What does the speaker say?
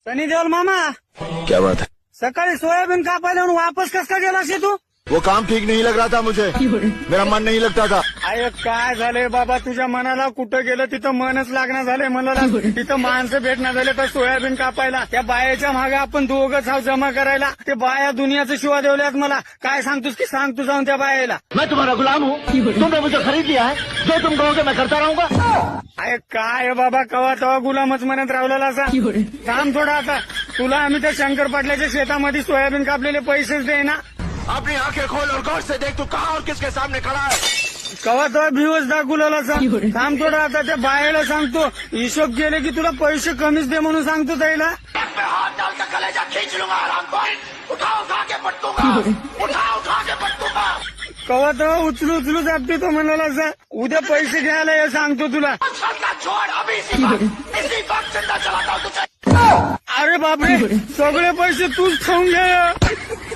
सनी देओल मामा, क्या बात है? सकाळी सोयाबीन कापायला म्हणून वापस कस का गेला तू? वो काम ठीक नहीं लग रहा था मुझे, मेरा मन नहीं लगता था. अरे काय झालंय बाबा तुझ्या मनाला? कुठं गेलं तिथं मनच लागणार झालंय मला. तिथं माणसं भेटणार झाले तर सोयाबीन कापायला. त्या बायाच्या मागे आपण दोघंच आहोत जमा करायला. ते बाया दुनियाचं शिवा देवल्यात मला. काय सांगतोस की सांग तू जाऊन त्या बायाला. मैं तुम्हारा गुलाम हूँ, तुमने मुझे खरीद लिया है, जो तुम कहोगे मैं करता रहूंगा. अरे काय बाबा कवा तवा गुलामच म्हणत रावलेला असा. थांब थोडा आता. तुला आम्ही त्या शंकर पाटलाच्या शेतामध्ये सोयाबीन कापलेले पैसेच दे ना. अपनी आंखें खोल और गौर से देख तू कहाँ और किसके सामने खड़ा है. कवा तो भिवच दाखवलेला सांग. थांब थोडा आता त्या बायाला सांगतो. हिशोब केले की तुला पैसे कमीच दे म्हणून सांगतो त्याला. मैं हाथ डाल कर कलेजा खींच लूंगा हरामखोर. उठा के पटकूंगा, उठा के पटकूंगा. कवा तो उचलू जाते तो म्हणाला असा. उद्या पैसे घ्यायला ये सांगतो तुला. छोड़ अभी इसी वक्त जिंदा चलाता हूँ तुझे. अरे बापरे, सगळे पैसे तूच खाऊन घे.